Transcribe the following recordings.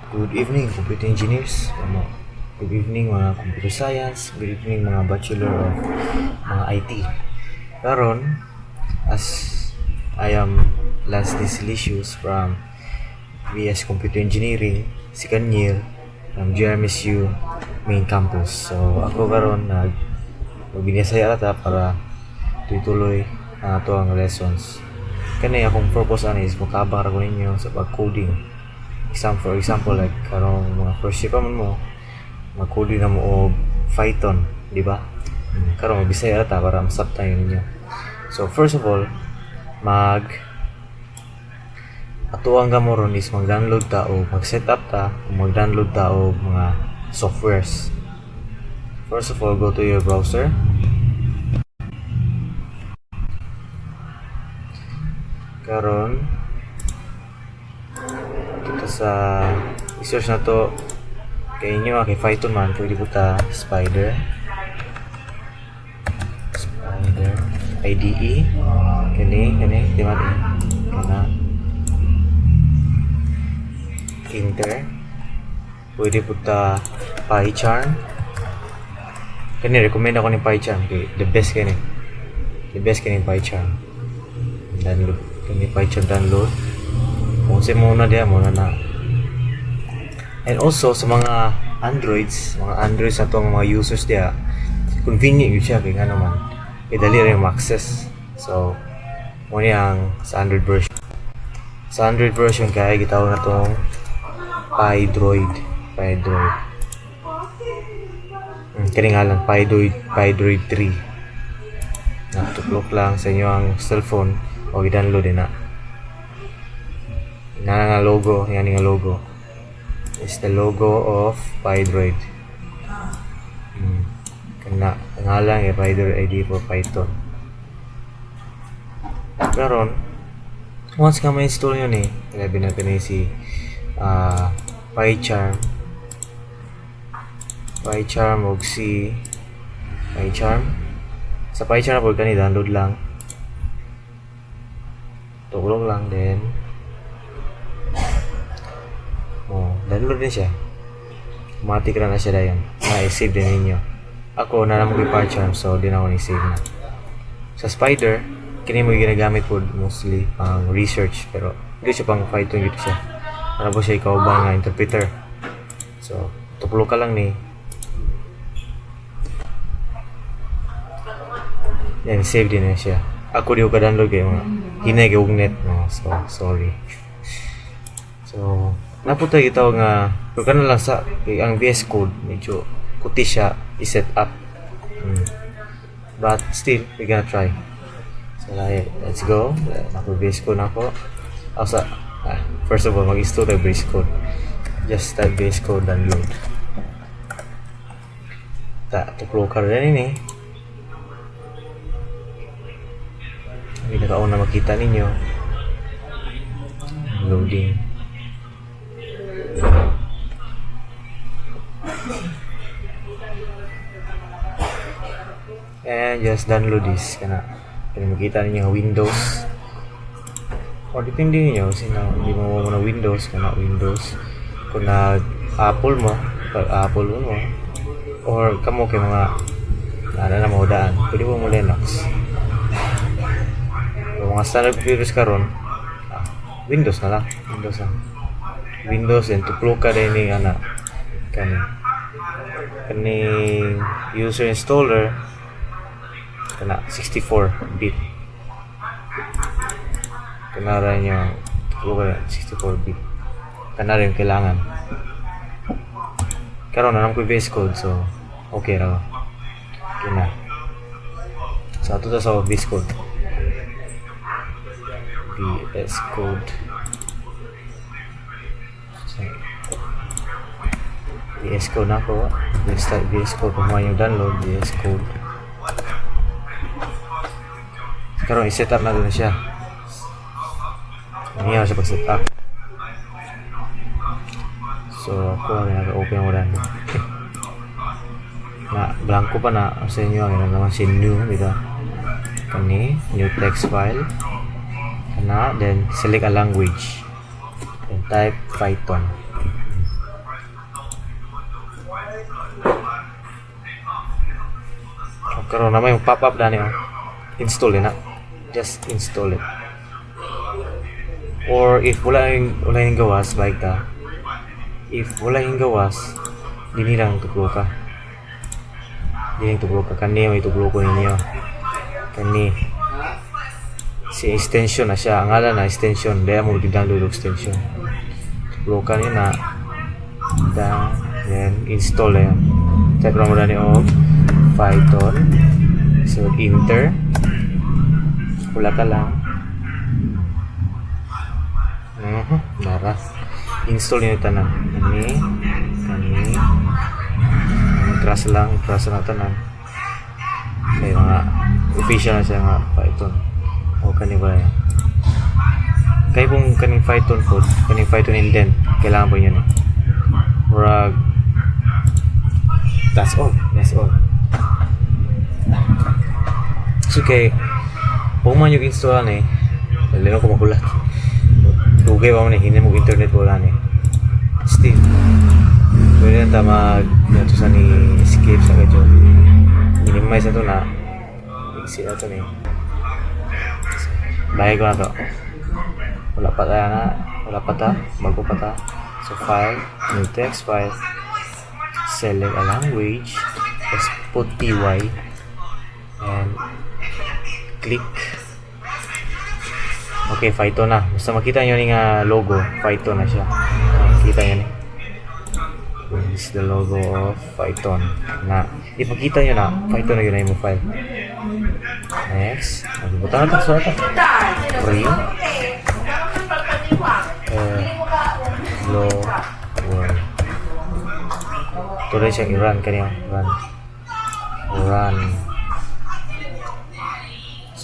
Good evening, computer engineers. Good evening, mga computer science. Good evening, mga bachelor of mga IT. Karon, as I am Lance Desilicious from VS Computer Engineering, second year from GRMSU main campus. So, ako karon magbinasaya ata para tuloy ang ato ang lessons. Kani akong purpose is makabang ra ko ninyo sa pag-coding. For example, like karong mga first year pa man mo, mag-coding na mo o Python, di ba? Karong Bisaya ata para masab tayo ninyo. So first of all, atuang ka mo ron is mag-download ta o mag-setup ta o mag-download ta o mga softwares. First of all, go to your browser. Karon dito sa i-search na to kay inyo kay Python man, pwede po ta spider IDE kani di man kana enter, pwede po ta PyCharm kani, recommend ako ni PyCharm kay the best kani PyCharm download kani PyCharm download kung sa muna na. And also sa mga Androids na itong mga users diya, convenient yun siya kaya nga naman dali rin ma-access. So muna yung sa Android version kaya gitawag na itong PyDroid kaya nga lang PyDroid 3 natuklok lang sa inyo ang cellphone o i-download din na nga logo, yan nga logo is the logo of PyDroid. Kana ngalang PyDroid ID for Python. Karon once ka ma-install yun labi na kanay si PyCharm og si PyCharm sa PyCharm po kani download lang tuklog lang then download din siya, automatic na siya dayon na-save din ninyo. Ako na naman yung PyCharm so di na ako ni-save na. Sa Spider kini mo ginagamit po mostly pang research pero hindi siya pang Python dito siya, ano po siya ikaw ba nga interpreter. So tuplo ka lang ni yan, save din na siya. Ako di ko ka-download kayo hinay kayo net so sorry. So napunta ito nga pero na lang sa ang VS Code medyo kuti siya i-set up but still we gonna try. So let's go. Ako VS Code na ako first of all mag-install the VS Code, just type VS Code download tuklo ka rin hindi nakauna makita ninyo loading. And just download this kana makita ninyo Windows or depende niyo sino hindi mo muna Windows kana Windows kung na Apple mo or kamo kay mga na mo daan pwede mo Linux o mga standard computers karon Windows na lang Windows and tuklo ka din kani user installer kana 64-bit kana rin yung tuklo ka 64-bit kana rin kailangan karon na ko VS Code so okay raw kina sa ato sa VS Code VS Code na ako. Let's start VS Code kung yung download VS Code. Karon i-set up na doon siya. Ngayon siya pag-set up. So ako nag-open mo rin. Na blanco pa na sa inyo ang naman si new dito. Kani new text file. Kana then select a language. Then type Python. karon na may pop-up na niyo. Install na. Just install it. Or if wala yung gawas, like that. If wala yung gawas, dili lang tuglo ka. Dili tuglo ka. Kani may tuglo ko ninyo. Kani. Si extension na siya. Ang ngalan na extension. Daya mo di-download extension. Tuglo ka niyo na. Then install na yan. Type lang mo na niyo Python. So, enter. Wala ka lang. Dara. Install niyo tanan. Kani. Trust lang tanan. Kaya mga official na siya nga Python. O kani ba yan? Kaya kung kaning Python code, kaning Python indent, kailangan po yun eh. Murag. That's all. So kay kung man yung install eh, lalo ko magulat. Okay ba mo na hindi mo internet wala ni. Still, pwede na nato sa ni escape sa kadyo. Minimize na to na. Exit na to ni. Bahay ko na to. Wala pa ta. Bago pa ta. So file, new text file. Select a language. Let's put py. And click. Okay, Python na. Basta makita nyo yung logo, Python na siya. Makita nyo ni. This is the logo of Python. Na, ipakita nyo na, Python na yun na yung file. Next. Magbutan na ito. Sorry ito. Free. Hello world. Tuloy siyang i-run kanina. Run.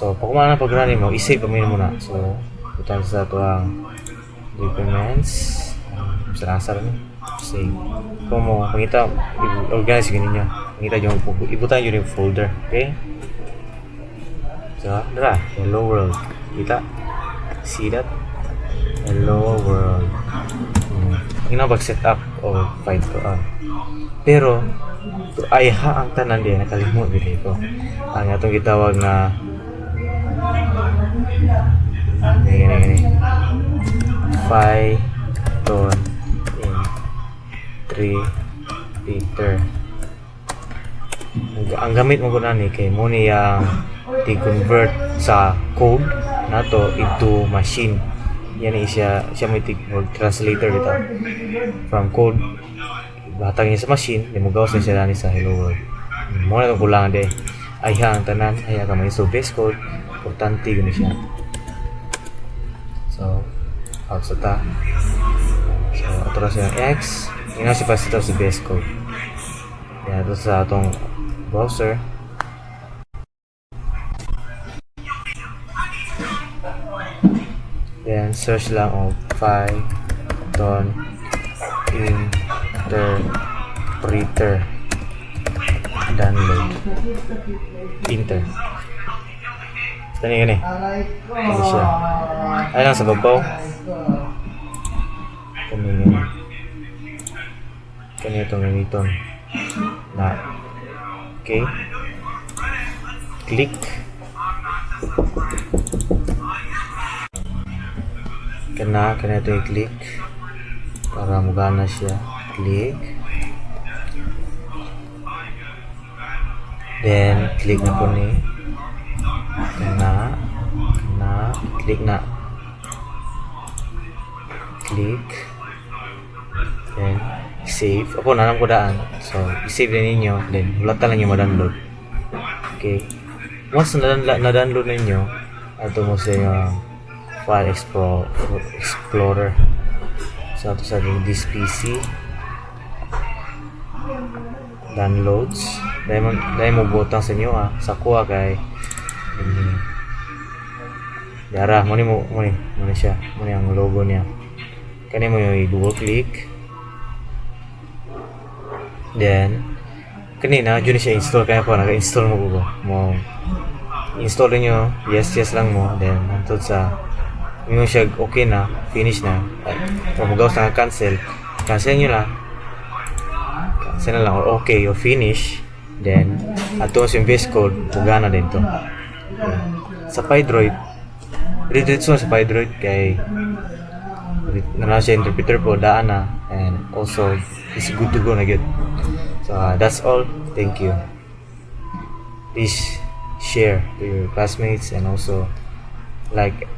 So, pag kumana pag-run mo, i-save mo muna. So, butan sa ito ang documents. Sarasa rin. Save. Kung mo, pangita, organize yun ninyo. Pangita yung, ibutan yun yung folder. Okay? So, dara. Hello world. Kita? See that? Hello world. Ina pag-set up o find ko. Pero, ay ang tanan din. Nakalimut dito. Ang atong gitawag na Gini. Python interpreter. Ang gamit mo ko na ni kay mo niya i-convert sa code nato into machine. Yan siya may translator dito. From code batang niya sa machine, di mo gawas na siya dani sa hello world. Mo na itong kulangan de. Ay ang tanan, ay ka may so base code. Importante yun siya. So, out sa ta. So, atras yung X. Yun si pastor sa base code. Yan, ito sa atong browser. Then, search lang o Python interpreter. Download. Enter. Gani. Ano siya? Ay lang sa babaw. Kani itong gamiton. Na. Okay. Click. Kana ito i-click. Para magana siya. Click. Then, click na po ni. Click na. Click. Then, save. Ako, nalang ko daan. So, i-save din ninyo. Then, ulatan lang yung ma-download. Okay. Once na-download ninyo, ito mo sa yung file explorer. So, ito sa this PC. Downloads. Dahil mo butang sa inyo sa kuha kay Yara, muna siya. Muna ang logo niya. Kani mo yung double click. Then, kanina, dyan siya install. Kaya po, naka-install mo ko. Mo install nyo. Yes lang mo. Then, antod sa yung siya okay na, finish na. Kung magawas na cancel nyo lang. Cancel na lang. Or okay, o finish. Then ato sa base code ugana din to. Sa Pydroid diretso sa Pydroid kay na siya interpreter po daan na, and also it's good to go na good. So that's all. Thank you. Please share to your classmates and also like